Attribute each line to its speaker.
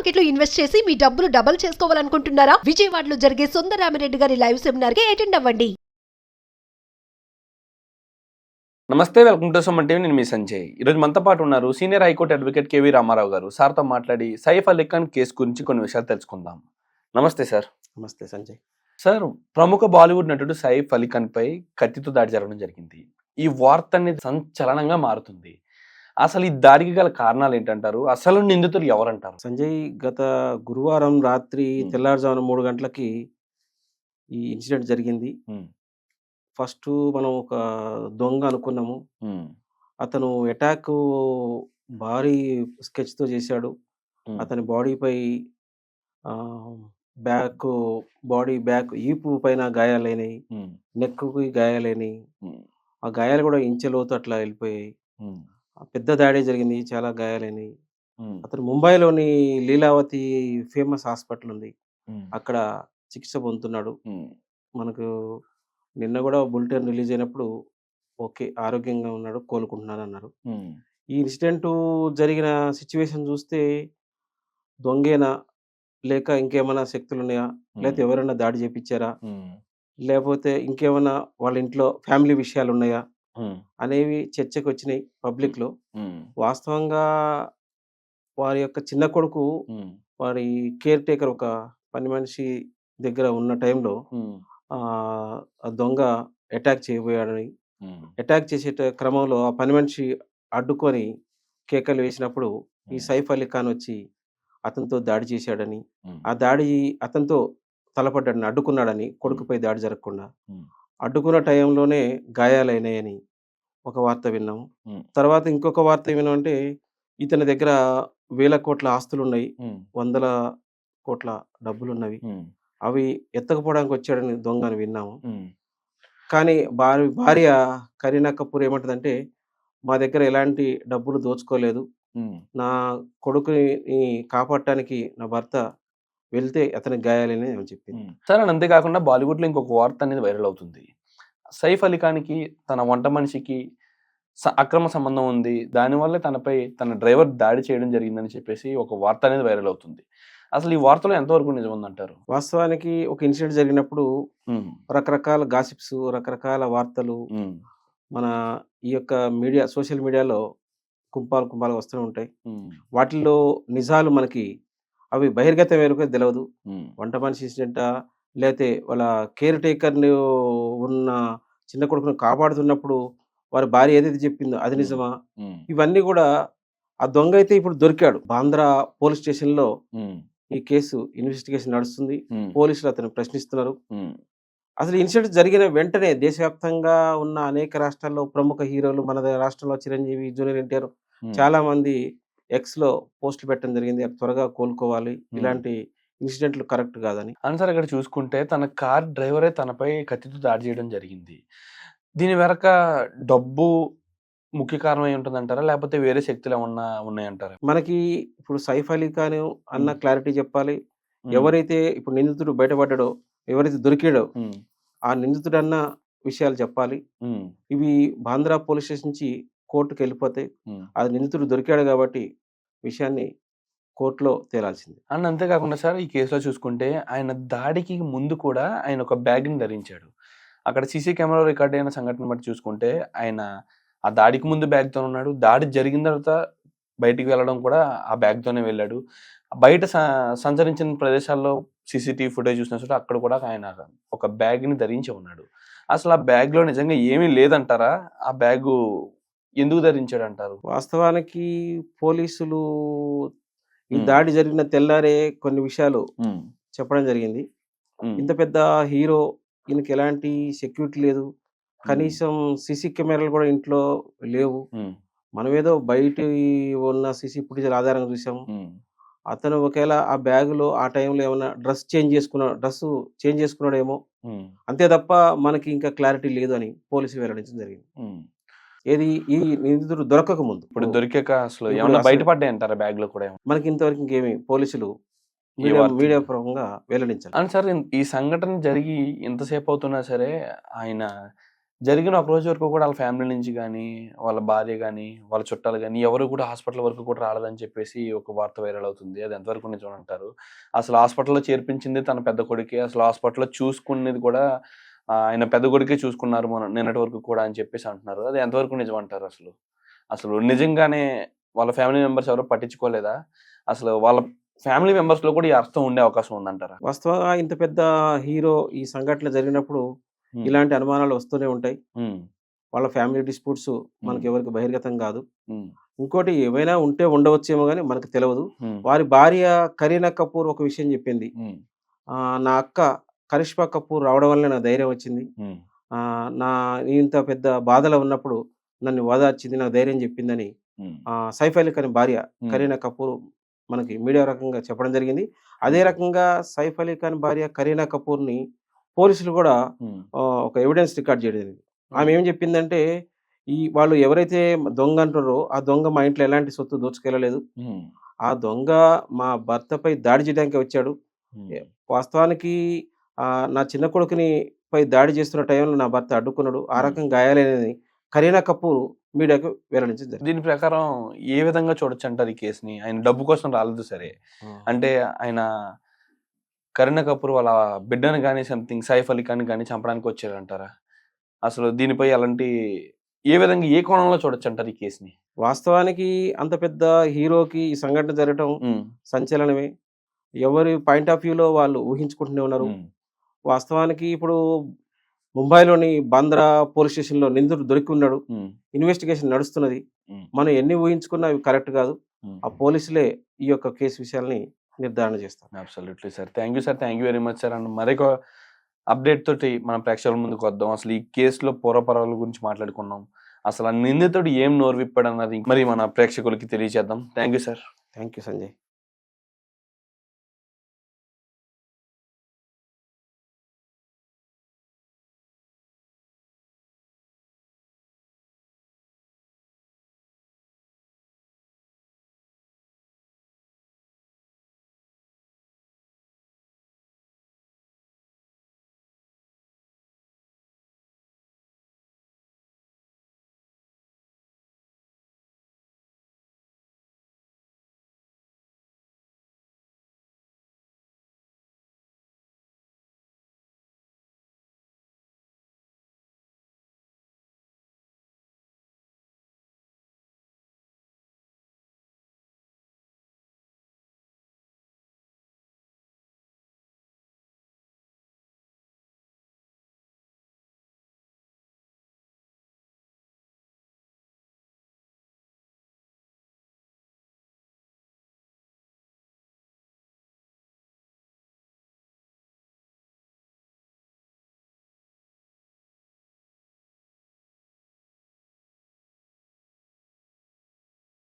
Speaker 1: Market లో invest చేసి మీ డబ్బులు డబుల్ చేసుకోవాలనుకుంటున్నారా? విజయవాడలో జరిగే సుందరరామిరెడ్డి గారి లైవ్ సెమినార్ కి అటెండ్ అవ్వండి.
Speaker 2: నమస్తే, వెల్కమ్ టు సుమన్ టీవీ. నేను మీ సంజయ్. ఈరోజు మనతో పాటు ఉన్నారు senior high court advocate KV Ramarao గారు. సార్తో మాట్లాడి సైఫ్ అలీ ఖాన్ కేసు గురించి కొన్ని విషయాలు తెలుసుకుందాం. నమస్తే సార్.
Speaker 3: నమస్తే సంజయ్.
Speaker 2: సార్, ప్రముఖ బాలీవుడ్ నటుడు సైఫ్ అలీ ఖాన్ పై కత్తితో దాడి జరగడం జరిగింది. ఈ వార్త అనేది సంచలనంగా మారుతుంది. అసలు ఈ దాడికి గల కారణాలు ఏంటంటారు? అసలు నిందితులు ఎవరంటారు?
Speaker 3: సంజయ్, గత గురువారం రాత్రి తెల్లారుజామున 3 గంటలకి ఈ ఇన్సిడెంట్ జరిగింది. ఫస్ట్ మనం ఒక దొంగ అనుకున్నాము. అతను అటాక్ భారీ స్కెచ్ తో చేశాడు. అతని బాడీపై బ్యాక్ ఈపు పైన గాయాలైనవి, నెక్కి గాయాలైనవి. ఆ గాయాలు కూడా ఇంచెలోతు అట్లా వెళ్ళిపోయాయి. పెద్ద దాడే జరిగింది, చాలా గాయాలైనవి. అతను ముంబైలోని లీలావతి ఫేమస్ హాస్పిటల్ ఉంది, అక్కడ చికిత్స పొందుతున్నాడు. మనకు నిన్న కూడా బులెటిన్ రిలీజ్ అయినప్పుడు ఓకే, ఆరోగ్యంగా ఉన్నాడు, కోలుకుంటున్నాడు అన్నారు. ఈ ఇన్సిడెంట్ జరిగిన సిచ్యువేషన్ చూస్తే దొంగేనా, లేక ఇంకేమైనా శక్తులు ఉన్నాయా, లేకపోతే ఎవరైనా దాడి చేపించారా, లేకపోతే ఇంకేమైనా వాళ్ళ ఇంట్లో ఫ్యామిలీ విషయాలు ఉన్నాయా అనేవి చర్చకు వచ్చినాయి పబ్లిక్ లో. వాస్తవంగా వారి యొక్క చిన్న కొడుకు వారి కేర్ టేకర్ ఒక పని మనిషి దగ్గర ఉన్న టైంలో ఆ దొంగ అటాక్ చేయబోయాడని, అటాక్ చేసే క్రమంలో ఆ పని మనిషి అడ్డుకొని కేకలు వేసినప్పుడు ఈ సైఫ్ అలీ ఖాన్ వచ్చి అతనితో దాడి చేశాడని, ఆ దాడి అతనితో తలపడ్డాడని, అడ్డుకున్నాడని, కొడుకుపై దాడి జరగకుండా అడ్డుకున్న టైంలోనే గాయాలైనాయని ఒక వార్త విన్నాము. తర్వాత ఇంకొక వార్త ఏమేమంటే ఇతని దగ్గర 1,000 కోట్ల ఆస్తులు ఉన్నాయి, 100 కోట్ల డబ్బులు ఉన్నవి, అవి ఎత్తకపోవడానికి వచ్చాడని దొంగ అని విన్నాము. కానీ భార్య కరీనా కపూర్ ఏమంటదంటే, మా దగ్గర ఎలాంటి డబ్బులు దోచుకోలేదు, నా కొడుకుని కాపాడటానికి నా భర్త వెళ్తే అతనికి గాయాలని అని చెప్పింది.
Speaker 2: సరే, అంతేకాకుండా బాలీవుడ్ లో ఇంకొక వార్త అనేది వైరల్ అవుతుంది. సైఫ్ అలీ ఖాన్కి తన వంట మనిషికి అక్రమ సంబంధం ఉంది, దానివల్ల తనపై తన డ్రైవర్ దాడి చేయడం జరిగిందని చెప్పేసి ఒక వార్త అనేది వైరల్ అవుతుంది. అసలు ఈ వార్తలో ఎంతవరకు నిజం ఉందంటారు?
Speaker 3: వాస్తవానికి ఒక ఇన్సిడెంట్ జరిగినప్పుడు రకరకాల గాసిప్స్, రకరకాల వార్తలు మన ఈ యొక్క మీడియా, సోషల్ మీడియాలో కుంపాలు వస్తూనే ఉంటాయి. వాటిల్లో నిజాలు మనకి అవి బహిర్గతం వరకు తెలియదు. వంట మనిషి ఇన్సిడెంటా, లేకపోతే వాళ్ళ కేర్ టేకర్ ఉన్న చిన్న కొడుకును కాపాడుతున్నప్పుడు వారి భార్య ఏదైతే చెప్పిందో అది నిజమా, ఇవన్నీ కూడా. ఆ దొంగ అయితే ఇప్పుడు దొరికాడు. బాంద్రా పోలీస్ స్టేషన్ లో ఈ కేసు ఇన్వెస్టిగేషన్ నడుస్తుంది. పోలీసులు అతను ప్రశ్నిస్తున్నారు. అసలు ఇన్సిడెంట్ జరిగిన వెంటనే దేశవ్యాప్తంగా ఉన్న అనేక రాష్ట్రాల్లో ప్రముఖ హీరోలు, మన రాష్ట్రంలో చిరంజీవి, జూనియర్ ఎన్టీఆర్ చాలా మంది ఎక్స్ లో పోస్టులు పెట్టడం జరిగింది, త్వరగా కోలుకోవాలి, ఇలాంటి ఇన్సిడెంట్లు కరెక్ట్ కాదని.
Speaker 2: సార్, ఇక్కడ చూసుకుంటే తన కార్ డ్రైవరే తనపై కత్తితో దాడి చేయడం జరిగింది. దీని వెనక డబ్బు ముఖ్య కారణమై ఉంటుందంటారా, లేకపోతే వేరే శక్తులు ఏమన్నా ఉన్నాయంటారా?
Speaker 3: మనకి ఇప్పుడు సైఫ్ అలీ ఖాన్ అన్న క్లారిటీ చెప్పాలి. ఎవరైతే ఇప్పుడు నిందితుడు బయటపడ్డాడో, ఎవరైతే దొరికాడో ఆ నిందితుడు అన్న విషయాలు చెప్పాలి. ఇవి బాంద్రా పోలీస్ స్టేషన్ నుంచి కోర్టుకు వెళ్ళిపోతాయి. అది నిందితుడు దొరికాడు కాబట్టి విషయాన్ని కోర్టులో తేలాల్సింది.
Speaker 2: అండ్ అంతేకాకుండా సార్, ఈ కేసులో చూసుకుంటే ఆయన దాడికి ముందు కూడా ఆయన ఒక బ్యాగ్ని ధరించాడు. అక్కడ సీసీ కెమెరా రికార్డ్ అయిన సంఘటన బట్టి చూసుకుంటే ఆయన ఆ దాడికి ముందు బ్యాగ్తో ఉన్నాడు, దాడి జరిగిన తర్వాత బయటికి వెళ్ళడం కూడా ఆ బ్యాగ్తోనే వెళ్ళాడు. బయట సంచరించిన ప్రదేశాల్లో సీసీటీవీ ఫుటేజ్ చూసిన చోట అక్కడ కూడా ఆయన ఒక బ్యాగ్ని ధరించి ఉన్నాడు. అసలు ఆ బ్యాగ్లో నిజంగా ఏమీ లేదంటారా? ఆ బ్యాగు ఎందుకు ధరించాడు అంటారు?
Speaker 3: వాస్తవానికి పోలీసులు ఈ దాడి జరిగిన తెల్లారే కొన్ని విషయాలు చెప్పడం జరిగింది. ఇంత పెద్ద హీరో, ఈయనకి ఎలాంటి సెక్యూరిటీ లేదు, కనీసం సీసీ కెమెరాలు కూడా ఇంట్లో లేవు. మనం ఏదో బయట ఉన్న సీసీ ఫుటేజ్ ఆధారంగా చూసాము. అతను ఒకవేళ ఆ బ్యాగులో ఆ టైంలో ఏమైనా డ్రెస్ చేంజ్ చేసుకున్నాడేమో, అంతే తప్ప మనకి ఇంకా క్లారిటీ లేదు అని పోలీసులు వెల్లడించడం జరిగింది. ఏది ఈ నిందితుడు దొరకక ముందు.
Speaker 2: ఇప్పుడు దొరికాక అసలు ఏమన్నా బయటపడ్డాయి అంటారా బ్యాగ్ లో కూడా?
Speaker 3: మనకి ఇంతవరకు ఇంకేమి పోలీసులు మీడియా పరంగా వెల్లడించారు.
Speaker 2: అని సార్, ఈ సంఘటన జరిగి ఎంతసేపు అవుతున్నా సరే ఆయన జరిగిన ఒక రోజు వరకు కూడా వాళ్ళ ఫ్యామిలీ నుంచి గానీ, వాళ్ళ భార్య గానీ, వాళ్ళ చుట్టాలు గానీ ఎవరు కూడా హాస్పిటల్ వరకు కూడా రాలేదని చెప్పేసి ఒక వార్త వైరల్ అవుతుంది. అది ఎంతవరకు నిజం అంటారు? అసలు హాస్పిటల్‌లో చేర్పించింది తన పెద్ద కొడుకే. అసలు హాస్పిటల్‌లో చూసుకునేది కూడా ఆయన పెద్ద కొడుకే చూసుకున్నారు నిన్నటి వరకు కూడా అని చెప్పేసి అంటున్నారు. అది ఎంతవరకు నిజం అంటారు అసలు? అసలు నిజంగానే వాళ్ళ ఫ్యామిలీ మెంబర్స్ ఎవరు పట్టించుకోలేదా? అసలు వాళ్ళ ఫ్యామిలీ మెంబర్స్‌లో కూడా ఈ అర్థం ఉండే అవకాశం ఉందంటారా?
Speaker 3: వాస్తవంగా ఇంత పెద్ద హీరో ఈ సంఘటన జరిగినప్పుడు
Speaker 2: హ్మ్.
Speaker 3: ఇలాంటి అనుమానాలు వస్తూనే ఉంటాయి.
Speaker 2: హ్మ్.
Speaker 3: వాళ్ళ ఫ్యామిలీ డిస్ప్యూట్స్ మనకెవరికి బహిర్గతం కాదు.
Speaker 2: హ్మ్.
Speaker 3: ఇంకోటి ఏమైనా ఉంటే ఉండవచ్చేమో గానీ మనకు తెలవదు.
Speaker 2: హ్మ్.
Speaker 3: వారి భార్య కరీనా కపూర్ ఒక విషయం చెప్పింది.
Speaker 2: హ్మ్.
Speaker 3: నా అక్క కరిష్మా కపూర్ రావడం వల్లనే నాకు ధైర్యం వచ్చింది.
Speaker 2: హ్మ్.
Speaker 3: నా ఇంత పెద్ద బాధలో ఉన్నప్పుడు నన్ను ఓదార్చింది, నాకు ధైర్యం చెప్పిందని
Speaker 2: హ్మ్.
Speaker 3: సైఫ్ అలీ ఖాన్ భార్య
Speaker 2: హ్మ్.
Speaker 3: కరీనా కపూర్ మనకి మీడియా రకంగా చెప్పడం జరిగింది. అదే
Speaker 2: హ్మ్.
Speaker 3: రకంగా సైఫ్ అలీ ఖాన్ భార్య కరీనా కపూర్‌ని పోలీసులు కూడా
Speaker 2: హ్మ్.
Speaker 3: ఒక ఎవిడెన్స్ రికార్డ్ చేయడం జరిగింది. ఆమె
Speaker 2: హ్మ్.
Speaker 3: ఏం చెప్పిందంటే, వాళ్ళు ఎవరైతే దొంగ అంటుర్రో, ఆ దొంగ మా ఇంట్లో ఎలాంటి సొత్తు దోచుకెళ్ళలేదు.
Speaker 2: హ్మ్.
Speaker 3: ఆ దొంగ మా భర్తపై దాడి చేయడానికే వచ్చాడు.
Speaker 2: హ్మ్.
Speaker 3: వాస్తవానికి నా చిన్న కొడుకుని పై దాడి చేస్తున్న టైంలో నా భర్త అడ్డుకున్నాడు. ఆ
Speaker 2: హ్మ్.
Speaker 3: రకం గాయాలైనని కరీనా కపూర్ మీడియాకు వెల్లడించడం జరిగింది.
Speaker 2: దీని ప్రకారం ఏ విధంగా చూడొచ్చంటారు ఈ కేస్‌ని? ఆయన డబ్బు కోసం రాలేదు సరే.
Speaker 3: ఆ!
Speaker 2: అంటే ఆయన కరీనా కపూర్ వాళ్ళ బిడ్డని గాని సంథింగ్ సైఫ్ అలీ ఖాన్‌ని గాని చంపడానికి వచ్చారంటారా? అసలు దీనిపై ఎలాంటి ఏ విధంగా ఏ కోణంలో చూడొచ్చంటారు ఈ కేస్‌ని?
Speaker 3: వాస్తవానికి అంత పెద్ద హీరోకి ఈ సంఘటన జరగటం
Speaker 2: హ్మ్.
Speaker 3: సంచలనమే. ఎవరి పాయింట్ ఆఫ్ వ్యూలో వాళ్ళు ఊహించుకుంటూనే ఉన్నారు.
Speaker 2: హ్మ్.
Speaker 3: వాస్తవానికి ఇప్పుడు ముంబైలోని బాంద్రా పోలీస్ స్టేషన్‌లో నిందితుడు దొరికి ఉన్నాడు.
Speaker 2: హ్మ్.
Speaker 3: ఇన్వెస్టిగేషన్ నడుస్తున్నది.
Speaker 2: హ్మ్.
Speaker 3: మనం ఎన్ని ఊహించుకున్నా అవి కరెక్ట్ కాదు.
Speaker 2: హ్మ్.
Speaker 3: ఆ పోలీసులే ఈ యొక్క కేసు విషయాల్ని నిర్ధారణ చేస్తారు.
Speaker 2: Absolutely sir. Thank you sir. Thank you very much sir. And మరొక అప్డేట్ తోటి మన ప్రేక్షకుల ముందుకు వద్దాం. అసలు ఈ కేస్‌లో పూర్వపరాల గురించి మాట్లాడుకున్నాం. అసలు ఆ నిందితుడు ఏం నోరు విప్పాడన్నది మరి మన ప్రేక్షకులకి తెలియజేద్దాం. Thank you sir.
Speaker 3: Thank you Sanjay.